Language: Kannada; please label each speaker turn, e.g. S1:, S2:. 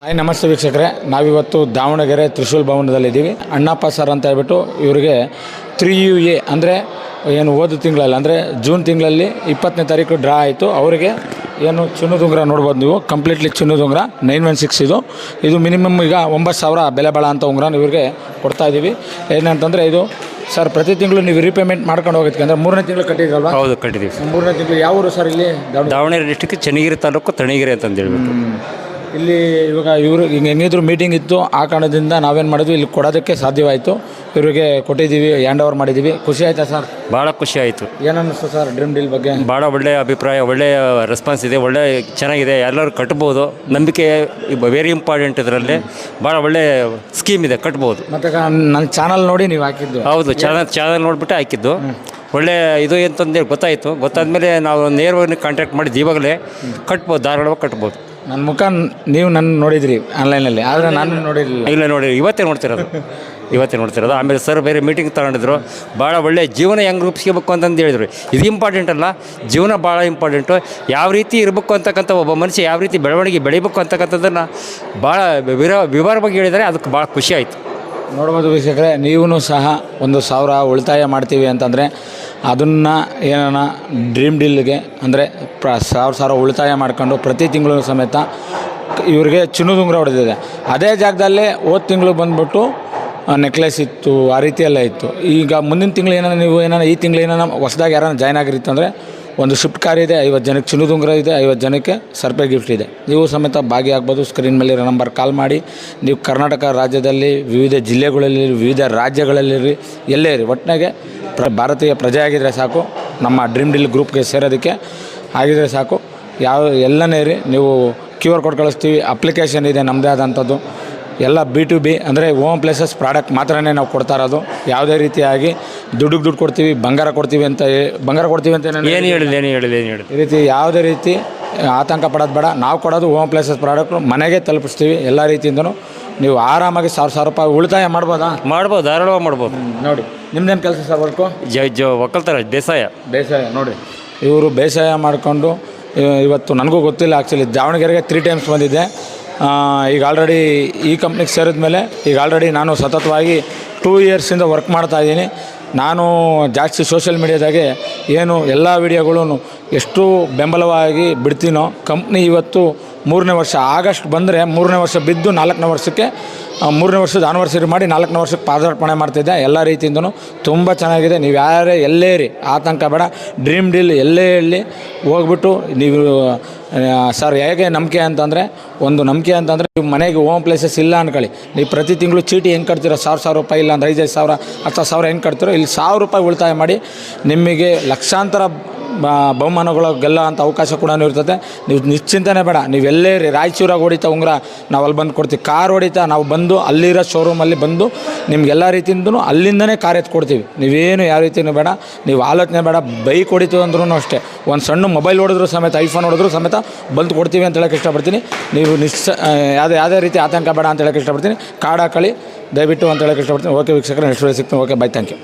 S1: ಹಾಯ್ ನಮಸ್ತೆ ವೀಕ್ಷಕರೇ, ನಾವಿವತ್ತು ದಾವಣಗೆರೆ ತ್ರಿಶೂಲ್ ಭವನದಲ್ಲಿದ್ದೀವಿ. ಅಣ್ಣಪ್ಪ ಸರ್ ಅಂತ ಹೇಳ್ಬಿಟ್ಟು ಇವರಿಗೆ 3UA ಅಂದರೆ ಏನು ಓದು ತಿಂಗಳಲ್ಲಿ ಅಂದರೆ ಜೂನ್ ತಿಂಗಳಲ್ಲಿ 20ನೇ ತಾರೀಕು ಡ್ರಾ ಆಯಿತು. ಅವರಿಗೆ ಏನು ಚಿನ್ನದುಂಗುರ ನೋಡ್ಬೋದು ನೀವು, ಕಂಪ್ಲೀಟ್ಲಿ ಚಿನ್ನದುಂಗುರ 916 ಇದು ಮಿನಿಮಮ್ ಈಗ 9,000 ಬೆಲೆ ಬಾಳ ಅಂತ ಉಂಗುರ ಇವ್ರಿಗೆ ಕೊಡ್ತಾಯಿದ್ದೀವಿ. ಏನಂತಂದರೆ ಇದು ಸರ್ ಪ್ರತಿ ತಿಂಗಳು ನೀವು ರೀಪೇಮೆಂಟ್ ಮಾಡ್ಕೊಂಡು ಹೋಗೋದಕ್ಕೆ ಅಂದರೆ 3ನೇ ತಿಂಗಳು ಕಟ್ಟಿದ್ರಲ್ವಾ?
S2: ಹೌದು, ಕಟ್ಟಿದ್ದೀವಿ.
S1: 3ನೇ ತಿಂಗಳು ಯಾವ ಊರು ಸರ್? ಇಲ್ಲಿ
S2: ದಾವಣಗೆರೆ ಡಿಸ್ಟಿಕ್ ಚನ್ನಗಿರಿ ತಾಲೂಕು ತಣಿಗಿರಿ ಅಂತ ಹೇಳ್ಬಿಟ್ಟು.
S1: ಇಲ್ಲಿ ಇವಾಗ ಇವರು ಹಿಂಗೆ ಹೆಂಗಿದ್ರು ಮೀಟಿಂಗ್ ಇತ್ತು, ಆ ಕಾರಣದಿಂದ ನಾವೇನು ಮಾಡಿದ್ವಿ, ಇಲ್ಲಿ ಕೊಡೋದಕ್ಕೆ ಸಾಧ್ಯವಾಯಿತು. ಇವರಿಗೆ ಕೊಟ್ಟಿದ್ದೀವಿ, ಹ್ಯಾಂಡ್ ಓವರ್ ಮಾಡಿದ್ದೀವಿ. ಖುಷಿ ಆಯಿತಾ ಸರ್?
S2: ಭಾಳ ಖುಷಿ ಆಯಿತು.
S1: ಏನನ್ನಿಸ್ತು ಸರ್ ಡ್ರೀಮ್ ಡೀಲ್ ಬಗ್ಗೆ?
S2: ಭಾಳ ಒಳ್ಳೆಯ ಅಭಿಪ್ರಾಯ, ಒಳ್ಳೆಯ ರೆಸ್ಪಾನ್ಸ್ ಇದೆ, ಒಳ್ಳೆ ಚೆನ್ನಾಗಿದೆ. ಎಲ್ಲರೂ ಕಟ್ಬೋದು. ನಂಬಿಕೆ ವೆರಿ ಇಂಪಾರ್ಟೆಂಟ್. ಇದರಲ್ಲಿ ಭಾಳ ಒಳ್ಳೆ ಸ್ಕೀಮ್ ಇದೆ, ಕಟ್ಬೋದು.
S1: ಮತ್ತು ನನ್ನ ಚಾನಲ್ ನೋಡಿ ನೀವು ಹಾಕಿದ್ದು?
S2: ಹೌದು, ಚಾನಲ್ ನೋಡಿಬಿಟ್ಟು ಹಾಕಿದ್ದು. ಒಳ್ಳೆ ಇದು ಅಂತಂದೇಳಿ ಗೊತ್ತಾದ್ಮೇಲೆ ನಾವು ನೇರವಾಗಿ ಕಾಂಟ್ಯಾಕ್ಟ್ ಮಾಡಿದ್ದು. ಇವಾಗಲೇ ಕಟ್ಬೋದು, ಧಾರಾಳವಾಗಿ ಕಟ್ಬೋದು.
S1: ನನ್ನ ಮುಖ ನೀವು ನನ್ನ ನೋಡಿದ್ರಿ ಆನ್ಲೈನಲ್ಲಿ, ಆದರೆ ನಾನು ನೋಡಿರಲಿಲ್ಲ.
S2: ಇಲ್ಲ ನೋಡಿ, ಇವತ್ತೇ ನೋಡ್ತಿರೋದು. ಆಮೇಲೆ ಸರ್ ಬೇರೆ ಮೀಟಿಂಗ್ ತಗೊಂಡಿದ್ರು. ಭಾಳ ಒಳ್ಳೆ ಜೀವನ ಹೆಂಗೆ ರೂಪಿಸ್ಕೋಬೇಕು ಅಂತಂದು ಹೇಳಿದ್ರು. ಇದು ಇಂಪಾರ್ಟೆಂಟ್ ಅಲ್ಲ, ಜೀವನ ಭಾಳ ಇಂಪಾರ್ಟೆಂಟು. ಯಾವ ರೀತಿ ಇರಬೇಕು ಅಂತಕ್ಕಂಥ ಒಬ್ಬ ಮನುಷ್ಯ ಯಾವ ರೀತಿ ಬೆಳವಣಿಗೆ ಬೆಳಿಬೇಕು ಅಂತಕ್ಕಂಥದ್ದನ್ನು ಭಾಳ ವಿವರವಾಗಿ ಹೇಳಿದರೆ ಅದಕ್ಕೆ ಭಾಳ ಖುಷಿ ಆಯಿತು.
S1: ನೋಡ್ಬೋದು ವೀಕ್ಷಕರೇ, ನೀವೂ ಸಹ 1,000 ಉಳಿತಾಯ ಮಾಡ್ತೀವಿ ಅಂತಂದರೆ ಅದನ್ನು ಏನಾನ ಡ್ರೀಮ್ ಡೀಲ್ಗೆ ಅಂದರೆ 1,000 ಉಳಿತಾಯ ಮಾಡ್ಕೊಂಡು ಪ್ರತಿ ತಿಂಗಳು ಸಮೇತ ಇವ್ರಿಗೆ ಚಿನ್ನದುಂಗುರ ಹೊಡೆದಿದೆ. ಅದೇ ಜಾಗದಲ್ಲೇ ಹೋದ ತಿಂಗಳು ಬಂದುಬಿಟ್ಟು ನೆಕ್ಲೆಸ್ ಇತ್ತು, ಆ ರೀತಿ ಎಲ್ಲ ಇತ್ತು. ಈಗ ಮುಂದಿನ ತಿಂಗಳು ನೀವು ಈ ತಿಂಗಳು ಹೊಸದಾಗಿ ಯಾರು ಜಾಯ್ನ್ ಆಗಿರಿತ್ತಂದರೆ ಒಂದು ಶಿಫ್ಟ್ ಕಾರ್ ಇದೆ, 50 ಜನಕ್ಕೆ ಚಿನ್ನದುಂಗುರ ಇದೆ, 50 ಜನಕ್ಕೆ ಸರ್ಪ್ರೈಸ್ ಗಿಫ್ಟ್ ಇದೆ. ನೀವು ಸಮೇತ ಭಾಗಿಯಾಗ್ಬೋದು. ಸ್ಕ್ರೀನ್ ಮೇಲೆ ನಂಬರ್ ಕಾಲ್ ಮಾಡಿ. ನೀವು ಕರ್ನಾಟಕ ರಾಜ್ಯದಲ್ಲಿ ವಿವಿಧ ಜಿಲ್ಲೆಗಳಲ್ಲಿ, ವಿವಿಧ ರಾಜ್ಯಗಳಲ್ಲಿ ಎಲ್ಲೇ ಇರಿ, ಒಟ್ಟಿನಾಗೆ ಭಾರತೀಯ ಪ್ರಜೆ ಆಗಿದ್ದರೆ ಸಾಕು. ನಮ್ಮ ಡ್ರೀಮ್ ಡೀಲ್ ಗ್ರೂಪ್ಗೆ ಸೇರೋದಕ್ಕೆ ಆಗಿದರೆ ಸಾಕು. ಎಲ್ಲನೇ ಇರಿ, ನೀವು QR ಕೋಡ್ ಕಳಿಸ್ತೀವಿ. ಅಪ್ಲಿಕೇಶನ್ ಇದೆ ನಮ್ಮದೇ ಆದಂಥದ್ದು. ಎಲ್ಲ B2B ಅಂದರೆ ಓಮ್ ಪ್ಲೇಸಸ್ ಪ್ರಾಡಕ್ಟ್ ಮಾತ್ರನೇ ನಾವು ಕೊಡ್ತಾ ಇರೋದು. ಯಾವುದೇ ರೀತಿಯಾಗಿ ದುಡ್ಡು ಕೊಡ್ತೀವಿ, ಬಂಗಾರ ಕೊಡ್ತೀವಿ ಅಂತ
S2: ಏನು ಹೇಳಿಲ್ಲ.
S1: ಈ ರೀತಿ ಯಾವುದೇ ರೀತಿ ಆತಂಕ ಪಡೋದು ಬೇಡ. ನಾವು ಕೊಡೋದು ಓಮ್ ಪ್ಲೇಸಸ್ ಪ್ರಾಡಕ್ಟ್ ಮನೆಗೆ ತಲುಪಿಸ್ತೀವಿ. ಎಲ್ಲ ರೀತಿಯಿಂದನೂ ನೀವು ಆರಾಮಾಗಿ 1,000 ರೂಪಾಯಿ ಉಳಿತಾಯ ಮಾಡ್ಬೋದು,
S2: ಧಾರಾಳವಾಗಿ ಮಾಡ್ಬೋದು.
S1: ನೋಡಿ ನಿಮ್ದೇನು ಕೆಲಸ ಸರ್ ವರ್ಕು?
S2: ಒಕ್ಕಲ್ತರ ಬೇಸಾಯ
S1: ನೋಡಿ, ಇವರು ಬೇಸಾಯ ಮಾಡಿಕೊಂಡು ಇವತ್ತು ನನಗೂ ಗೊತ್ತಿಲ್ಲ ಆ್ಯಕ್ಚುಲಿ, ದಾವಣಗೆರೆಗೆ 3 ಟೈಮ್ಸ್ ಬಂದಿದ್ದೆ. ಈಗ ಆಲ್ರೆಡಿ ಈ ಕಂಪ್ನಿಗೆ ಸೇರಿದ ಮೇಲೆ ಈಗ ಆಲ್ರೆಡಿ ನಾನು ಸತತವಾಗಿ 2 ಇಯರ್ಸಿಂದ ವರ್ಕ್ ಮಾಡ್ತಾಯಿದ್ದೀನಿ. ನಾನು ಜಾಸ್ತಿ ಸೋಷಿಯಲ್ ಮೀಡಿಯಾದಾಗೆ ಏನು ಎಲ್ಲ ವೀಡಿಯೋಗಳು ಎಷ್ಟು ಬೆಂಬಲವಾಗಿ ಬಿಡ್ತೀನೋ, ಕಂಪ್ನಿ ಇವತ್ತು 3ನೇ ವರ್ಷ ಆಗಸ್ಟ್ ಬಂದರೆ 3ನೇ ವರ್ಷ ಬಿದ್ದು 4ನೇ ವರ್ಷಕ್ಕೆ 3ನೇ ವರ್ಷದ ಆನಿವರ್ಸರಿ ಮಾಡಿ 4ನೇ ವರ್ಷಕ್ಕೆ ಪಾದಾರ್ಪಣೆ ಮಾಡ್ತಿದ್ದೆ. ಎಲ್ಲ ರೀತಿಯಿಂದನೂ ತುಂಬ ಚೆನ್ನಾಗಿದೆ. ನೀವು ಯಾರೇ ಎಲ್ಲೇ ಇರಿ, ಆತಂಕ ಬೇಡ. ಡ್ರೀಮ್ ಡೀಲ್ ಎಲ್ಲೇ ಹೇಳಿ ಹೋಗ್ಬಿಟ್ಟು ನೀವು ಸರ್ ಹೇಗೆ ನಂಬಿಕೆ ಅಂತಂದರೆ, ಒಂದು ನಂಬಿಕೆ ಅಂತಂದರೆ ನೀವು ಮನೆಗೆ ಓಮ್ ಪ್ಲೇಸಸ್ ಇಲ್ಲ ಅಂದ್ಕೊಳ್ಳಿ. ನೀವು ಪ್ರತಿ ತಿಂಗಳು ಚೀಟಿ ಹೆಂಗೆ ಕಟ್ತೀರೋ 1,000 ರೂಪಾಯಿ, ಇಲ್ಲ ಅಂದ್ರೆ 5,000 10,000 ಹೆಂಗೆ ಕಟ್ತೀರೋ, ಇಲ್ಲಿ 1,000 ರೂಪಾಯಿ ಉಳಿತಾಯ ಮಾಡಿ ನಿಮಗೆ ಲಕ್ಷಾಂತರ ಬಹುಮಾನಗಳು ಗೆಲ್ಲೋ ಅಂಥ ಅವಕಾಶ ಕೂಡ ಇರ್ತದೆ. ನೀವು ನಿಶ್ಚಿಂತನೇ ಬೇಡ. ನೀವು ಎಲ್ಲೇ ರಾಯಚೂರಾಗಿ ಹೊಡಿತಾ ಉಂಗುರ ನಾವು ಅಲ್ಲಿ ಬಂದು ಕೊಡ್ತೀವಿ. ಕಾರ್ ಹೊಡಿತಾ ನಾವು ಬಂದು ಅಲ್ಲಿರೋ ಶೋರೂಮಲ್ಲಿ ಬಂದು ನಿಮ್ಗೆಲ್ಲ ರೀತಿಯಿಂದನೂ ಅಲ್ಲಿಂದನೇ ಕಾರ್ ಎತ್ತು ಕೊಡ್ತೀವಿ. ನೀವೇನು ಯಾವ ರೀತಿಯೂ ಬೇಡ, ನೀವು ಆಲೋಚನೆ ಬೇಡ. ಬೈಕ್ ಹೊಡಿತೀವಿ ಅಂದ್ರೂ ಅಷ್ಟೇ, ಒಂದು ಸಣ್ಣ ಮೊಬೈಲ್ ಹೊಡೆದ್ರು ಸಮೇತ, ಐಫೋನ್ ಹೊಡೆದ್ರು ಸಮೇತ ಬಂದು ಕೊಡ್ತೀವಿ ಅಂತ ಹೇಳೋಕ್ಕೆ ಇಷ್ಟಪಡ್ತೀನಿ. ನೀವು ಯಾವುದೇ ರೀತಿ ಆತಂಕ ಬೇಡ ಅಂತ ಹೇಳೋಕ್ಕೆ ಇಷ್ಟಪಡ್ತೀನಿ. ಕಾರ್ಡ್ ಹಾಕೊಳ್ಳಿ ದಯವಿಟ್ಟು ಅಂತ ಹೇಳೋಕ್ಕೆ ಇಷ್ಟಪಡ್ತೀನಿ. ಓಕೆ ವೀಕ್ಷಕರೇ, ನೆಕ್ಸ್ಟ್ ಸಿಗ್ತೀನಿ. Okay, bye, thank you.